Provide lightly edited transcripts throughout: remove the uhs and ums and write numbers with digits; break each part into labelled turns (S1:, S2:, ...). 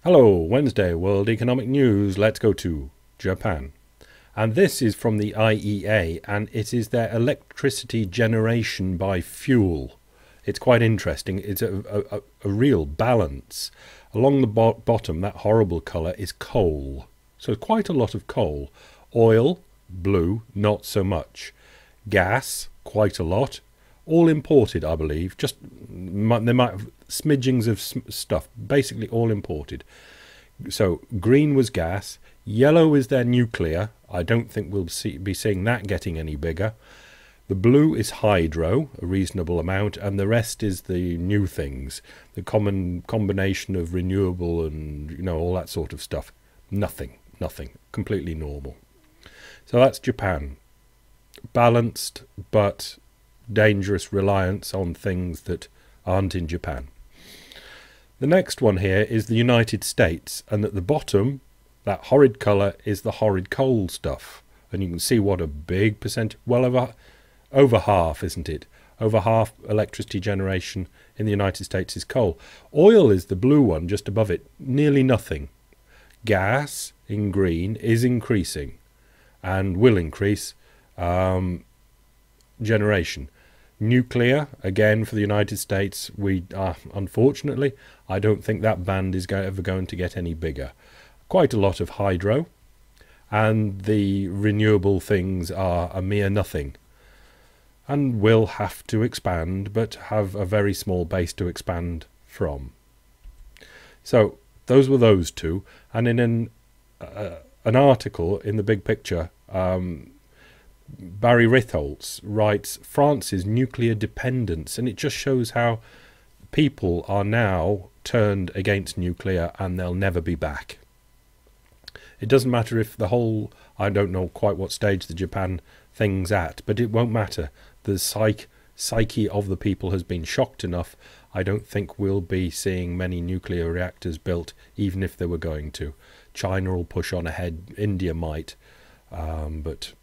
S1: Hello, Wednesday, World Economic News. Let's go to Japan. And this is from the IEA, and it is their electricity generation by fuel. It's quite interesting. It's a real balance. Along the bottom, that horrible colour is coal. So quite a lot of coal. Oil, blue, not so much. Gas, quite a lot. All imported, I believe. Just there might have smidgings of stuff. Basically all imported. So green was gas. Yellow is their nuclear. I don't think we'll be seeing that getting any bigger. The blue is hydro, a reasonable amount, and the rest is the new things. The common combination of renewable and, all that sort of stuff. Nothing. Completely normal. So that's Japan. Balanced, but dangerous reliance on things that aren't in Japan. The next one here is the United States, and at the bottom, that horrid colour is the horrid coal stuff. And you can see what a big percent, well over half, isn't it? Over half electricity generation in the United States is coal. Oil is the blue one just above it, nearly nothing. Gas, in green, is increasing and will increase generation. Nuclear, again for the United States, unfortunately, I don't think that band is ever going to get any bigger. Quite a lot of hydro, and the renewable things are a mere nothing, and will have to expand, but have a very small base to expand from. So those were those two, and in an article in the Big Picture, Barry Ritholtz writes France's nuclear dependence, and it just shows how people are now turned against nuclear and they'll never be back. It doesn't matter if the whole, I don't know quite what stage the Japan thing's at, but it won't matter. The psyche of the people has been shocked enough. I don't think we'll be seeing many nuclear reactors built, even if they were going to. China will push on ahead, India might, but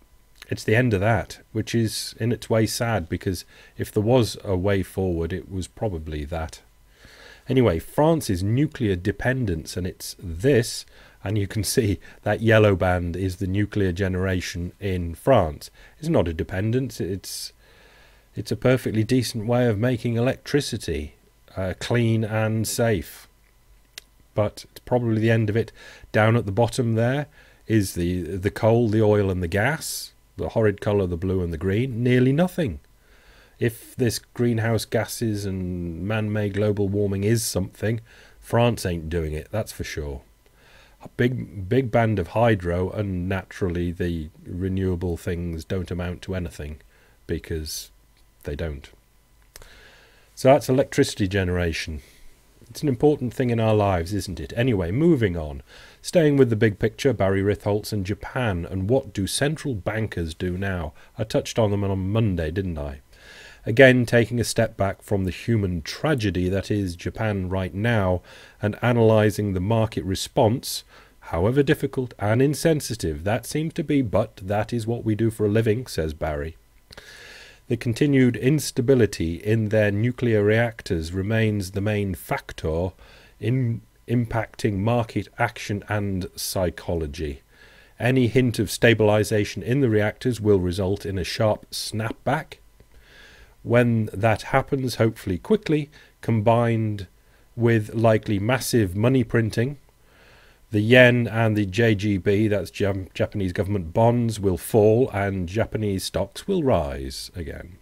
S1: it's the end of that, which is in its way sad, because if there was a way forward, it was probably that. Anyway, France's nuclear dependence, and it's this, and you can see that yellow band is the nuclear generation in France. It's not a dependence, it's a perfectly decent way of making electricity, clean and safe. But it's probably the end of it. Down at the bottom there is the coal, the oil and the gas. The horrid colour, the blue and the green, nearly nothing. If this greenhouse gases and man-made global warming is something, France ain't doing it, that's for sure. A big band of hydro, and naturally the renewable things don't amount to anything, because they don't. So that's electricity generation. It's an important thing in our lives, isn't it? Anyway, moving on. Staying with the big picture, Barry Ritholtz and Japan, and what do central bankers do now? I touched on them on Monday, didn't I? Again, taking a step back from the human tragedy that is Japan right now, and analysing the market response, however difficult and insensitive that seems to be, but that is what we do for a living, says Barry. The continued instability in their nuclear reactors remains the main factor in impacting market action and psychology. Any hint of stabilization in the reactors will result in a sharp snapback. When that happens, hopefully quickly, combined with likely massive money printing, the yen and the JGB, that's Japanese government bonds, will fall and Japanese stocks will rise again.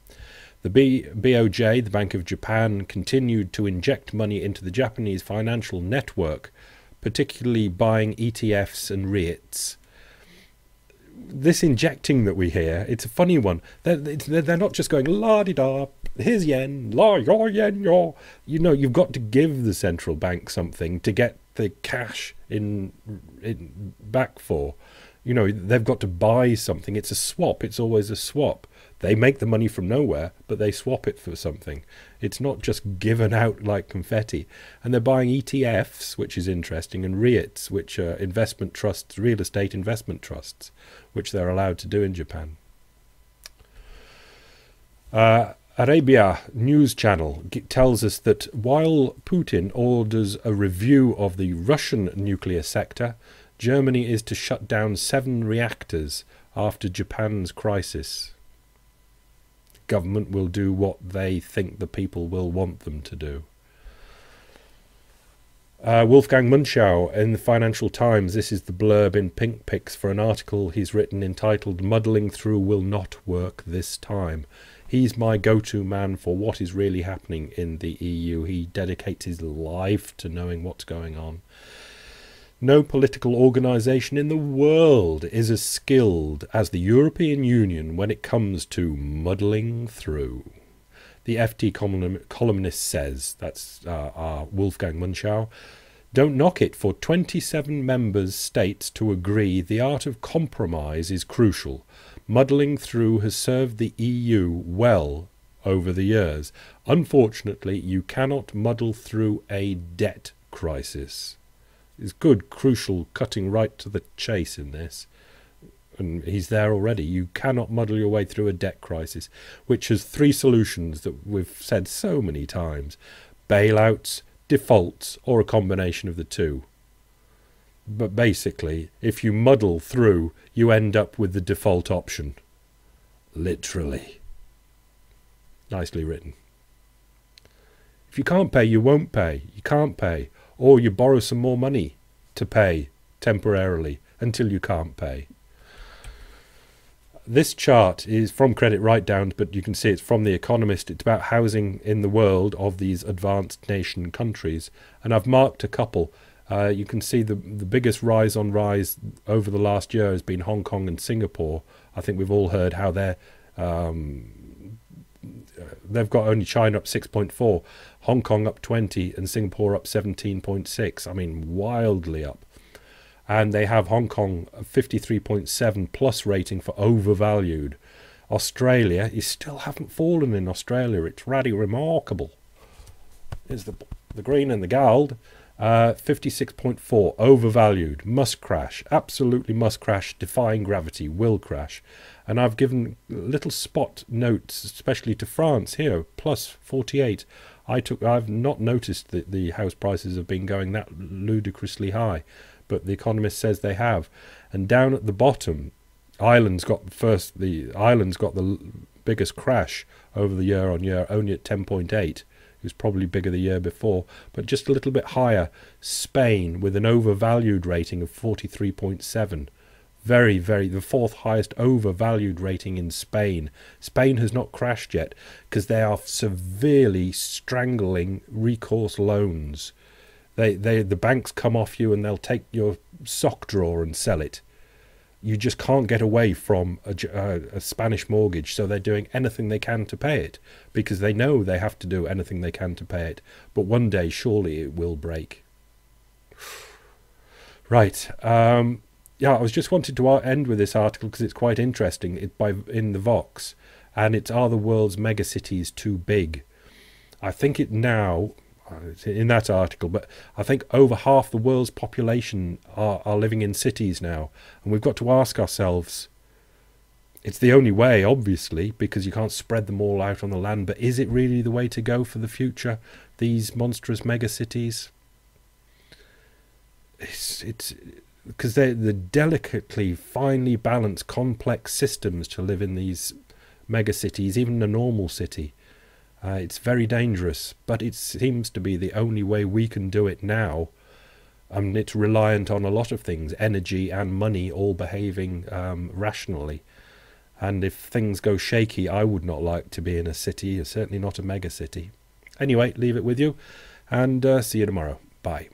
S1: The BOJ, the Bank of Japan, continued to inject money into the Japanese financial network, particularly buying ETFs and REITs. This injecting that we hear, it's a funny one. They're not just going, la-di-da, here's yen, la, your yen, your. You've got to give the central bank something to get the cash in back for. They've got to buy something. It's a swap. It's always a swap. They make the money from nowhere, but they swap it for something. It's not just given out like confetti. And they're buying ETFs, which is interesting, and REITs, which are investment trusts, real estate investment trusts, which they're allowed to do in Japan. Arabia news channel tells us that while Putin orders a review of the Russian nuclear sector, Germany is to shut down 7 reactors after Japan's crisis. Government will do what they think the people will want them to do. Wolfgang Munchau in the Financial Times, this is the blurb in Pink Picks for an article he's written entitled "Muddling Through Will Not Work This Time." He's my go-to man for what is really happening in the EU. He dedicates his life to knowing what's going on. No political organisation in the world is as skilled as the European Union when it comes to muddling through. The FT columnist says, that's our Wolfgang Munchau, don't knock it for 27 members states to agree the art of compromise is crucial. Muddling through has served the EU well over the years. Unfortunately, you cannot muddle through a debt crisis. It's good, crucial, cutting right to the chase in this. And he's there already. You cannot muddle your way through a debt crisis, which has 3 solutions that we've said so many times. Bailouts, defaults, or a combination of the 2. But basically, if you muddle through, you end up with the default option. Literally. Nicely written. If you can't pay, you won't pay. You can't pay. Or you borrow some more money to pay temporarily until you can't pay. This chart is from Credit Write-Down, but you can see it's from The Economist. It's about housing in the world of these advanced nation countries. And I've marked a couple. You can see the biggest rise on rise over the last year has been Hong Kong and Singapore. I think we've all heard how they've got only China up 6.4, Hong Kong up 20, and Singapore up 17.6. I mean, wildly up. And they have Hong Kong 53.7 plus rating for overvalued. Australia, you still haven't fallen in Australia. It's really remarkable. Here's the green and the gold. 56.4 overvalued, must crash, absolutely must crash, defying gravity, will crash. And I've given little spot notes, especially to France here, plus 48. I've not noticed that the house prices have been going that ludicrously high, but The Economist says they have. And down at the bottom, Ireland's got the biggest crash over the year on year, only at 10.8. It was probably bigger the year before, but just a little bit higher. Spain with an overvalued rating of 43.7. Very, the 4th highest overvalued rating in Spain. Spain has not crashed yet because they are severely strangling recourse loans. The banks come off you and they'll take your sock drawer and sell it. You just can't get away from a Spanish mortgage, so they're doing anything they can to pay it because they know they have to do anything they can to pay it. But one day, surely it will break. Right. Yeah, I was just wanted to end with this article because it's quite interesting. It's in the Vox, and it's Are the World's Megacities Too Big? I think it now, in that article, but I think over half the world's population are living in cities now. And we've got to ask ourselves, it's the only way, obviously, because you can't spread them all out on the land, but is it really the way to go for the future, these monstrous megacities? It's because they're the delicately, finely balanced, complex systems to live in these megacities, even a normal city. It's very dangerous, but it seems to be the only way we can do it now. It's reliant on a lot of things, energy and money, all behaving rationally. And if things go shaky, I would not like to be in a city, certainly not a mega city. Anyway, leave it with you, and see you tomorrow. Bye.